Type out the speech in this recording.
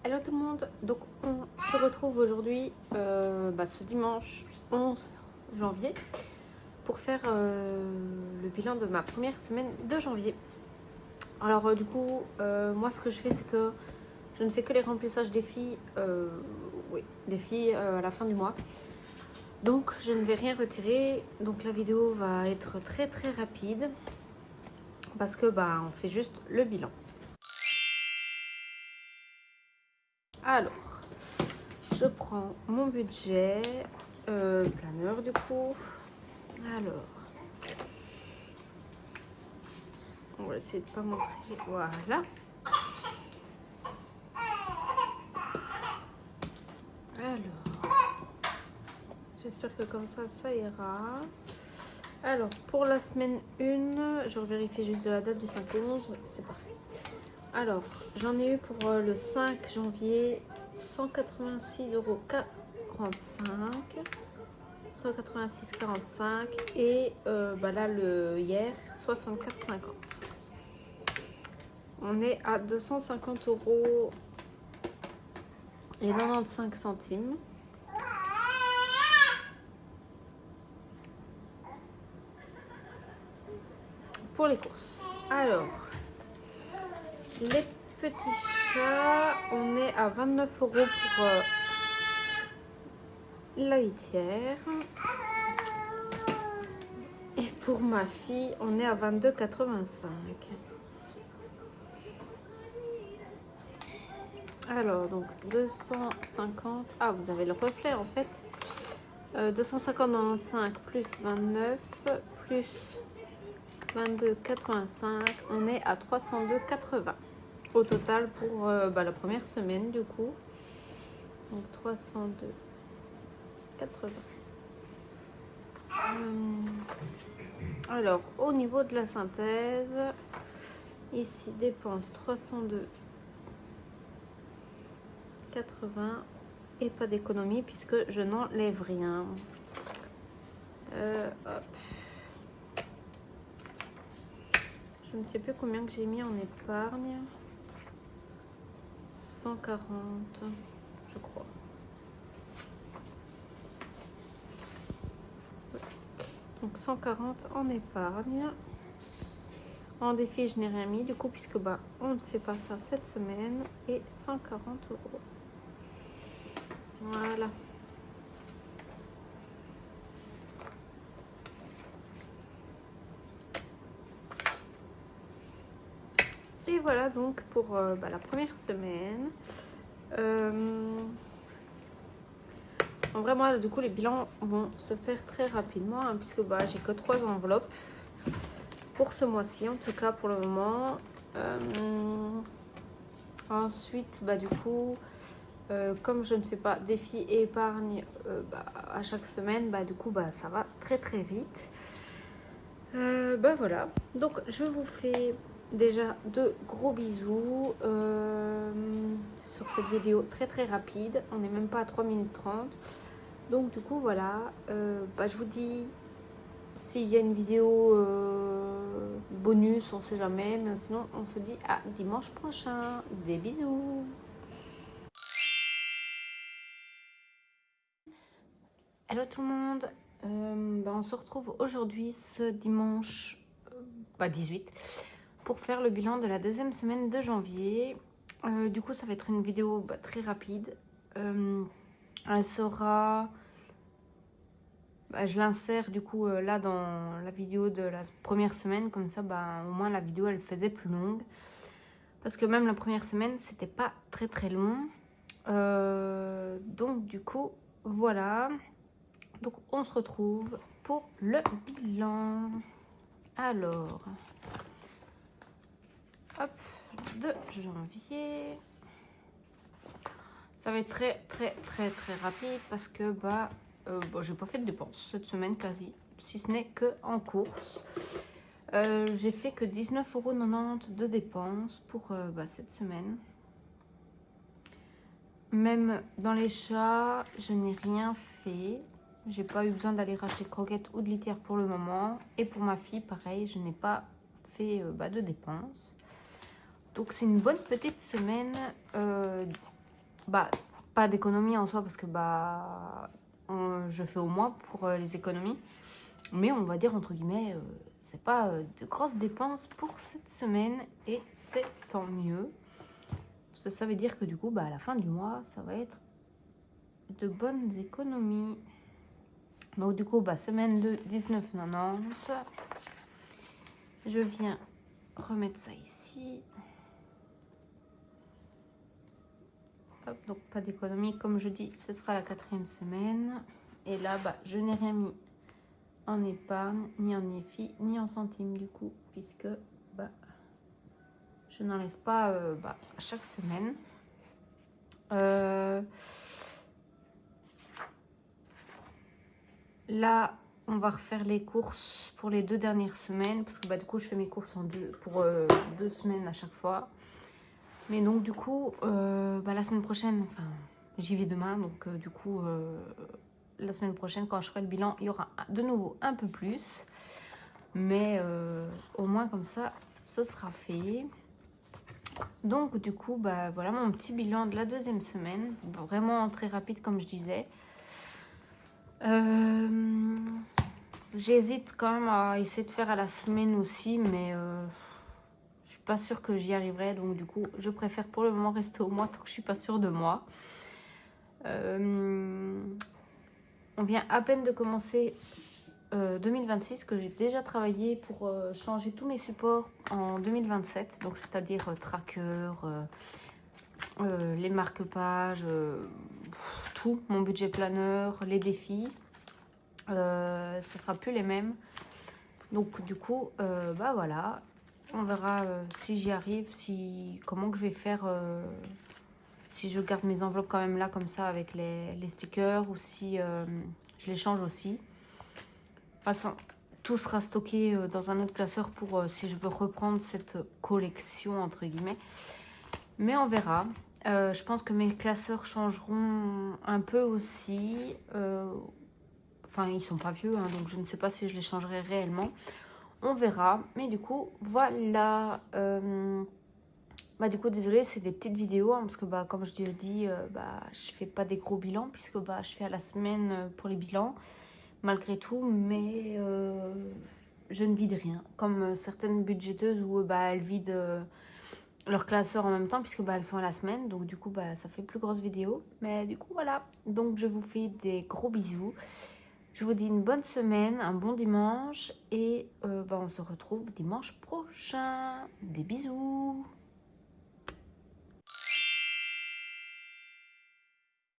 Hello tout le monde, donc on se retrouve aujourd'hui, ce dimanche 11 janvier, pour faire le bilan de ma première semaine de janvier. Alors moi ce que je fais, c'est que je ne fais que les remplissages des filles, à la fin du mois. Donc je ne vais rien retirer, donc la vidéo va être très très rapide, parce que on fait juste le bilan. Alors, je prends mon budget, planeur du coup. Alors, on va essayer de pas montrer. Voilà. Alors, j'espère que comme ça ira. Alors, pour la semaine 1, je vérifie juste de la date du 5-11, c'est parfait. Alors, j'en ai eu pour le 5 janvier 186,45 €. 186,45 et là le hier 64,50. On est à 250 € et 95 centimes. Pour les courses. Alors, les petits chats, on est à 29 € pour la litière. Et pour ma fille, on est à 22,85 €. Alors, donc 250. Ah, vous avez le reflet en fait. 250,95 plus 29 plus 22,85. On est à 302,80 au total pour la première semaine du coup. Donc 302,80. Alors, au niveau de la synthèse, ici dépense 302,80 et pas d'économie puisque je n'enlève rien. Hop. Je ne sais plus combien que j'ai mis en épargne. 140, je crois. Donc 140 en épargne. En défi, je n'ai rien mis du coup puisque on ne fait pas ça cette semaine. Et 140 €. Voilà. Et voilà donc pour la première semaine. En vrai, moi, du coup, les bilans vont se faire très rapidement hein, puisque j'ai que 3 enveloppes pour ce mois-ci, en tout cas pour le moment. Ensuite, du coup, comme je ne fais pas défi et épargne à chaque semaine, du coup, ça va très très vite. Voilà. Donc, je vous fais déjà de gros bisous sur cette vidéo très très rapide. On n'est même pas à 3 minutes 30. Donc du coup voilà, je vous dis s'il y a une vidéo bonus, on sait jamais, mais sinon on se dit à dimanche prochain. Des bisous. Hello tout le monde, on se retrouve aujourd'hui ce dimanche 18 pour faire le bilan de la deuxième semaine de janvier. Du coup ça va être une vidéo très rapide. Elle sera... je l'insère du coup là dans la vidéo de la première semaine, comme ça au moins la vidéo elle faisait plus longue. Parce que même la première semaine c'était pas très très long. Donc du coup voilà. Donc on se retrouve pour le bilan. Alors, hop, de janvier. Ça va être très très très très rapide parce que j'ai pas fait de dépenses cette semaine quasi, si ce n'est que en course. J'ai fait que 19,90 € de dépenses pour cette semaine. Même dans les chats, je n'ai rien fait. J'ai pas eu besoin d'aller racheter croquettes ou de litière pour le moment. Et pour ma fille, pareil, je n'ai pas fait de dépenses. Donc c'est une bonne petite semaine bah, pas d'économie en soi parce que je fais au moins pour les économies. Mais on va dire entre guillemets, c'est pas de grosses dépenses pour cette semaine et c'est tant mieux. Ça veut dire que du coup, à la fin du mois, ça va être de bonnes économies. Donc du coup, semaine de 19,90. Je viens remettre ça ici. Hop, donc pas d'économie, comme je dis, ce sera la 4e semaine. Et là, je n'ai rien mis en épargne, ni en IFI, ni en centimes du coup, puisque je n'enlève pas à chaque semaine. Là, on va refaire les courses pour les 2 dernières semaines, parce que du coup, je fais mes courses pour 2 semaines à chaque fois. Mais donc du coup, la semaine prochaine, enfin, j'y vais demain, donc du coup, la semaine prochaine, quand je ferai le bilan, il y aura de nouveau un peu plus. Mais au moins comme ça, ce sera fait. Donc du coup, voilà mon petit bilan de la 2e semaine. Vraiment très rapide comme je disais. J'hésite quand même à essayer de faire à la semaine aussi, mais je suis pas sûre que j'y arriverai. Donc du coup, je préfère pour le moment rester au mois tant que je suis pas sûre de moi. On vient à peine de commencer 2026, que j'ai déjà travaillé pour changer tous mes supports en 2027. Donc c'est-à-dire tracker, les marque-pages, tout, mon budget planeur, les défis. Ce sera plus les mêmes. Donc du coup, voilà. On verra si j'y arrive, comment que je vais faire, si je garde mes enveloppes quand même là comme ça avec les stickers, ou si je les change aussi. De toute façon, tout sera stocké dans un autre classeur pour si je veux reprendre cette collection entre guillemets. Mais on verra. Je pense que mes classeurs changeront un peu aussi. Enfin, ils sont pas vieux, hein, donc je ne sais pas si je les changerai réellement. On verra. Mais du coup, voilà. Du coup, désolée, c'est des petites vidéos, hein, parce que comme je te dis, je fais pas des gros bilans, puisque je fais à la semaine pour les bilans, malgré tout, mais je ne vide rien. Comme certaines budgéteuses où elles vident leur classeur en même temps, puisque elles font à la semaine, donc du coup, ça fait plus grosse vidéo. Mais du coup, voilà. Donc, je vous fais des gros bisous. Je vous dis une bonne semaine, un bon dimanche, et on se retrouve dimanche prochain. Des bisous.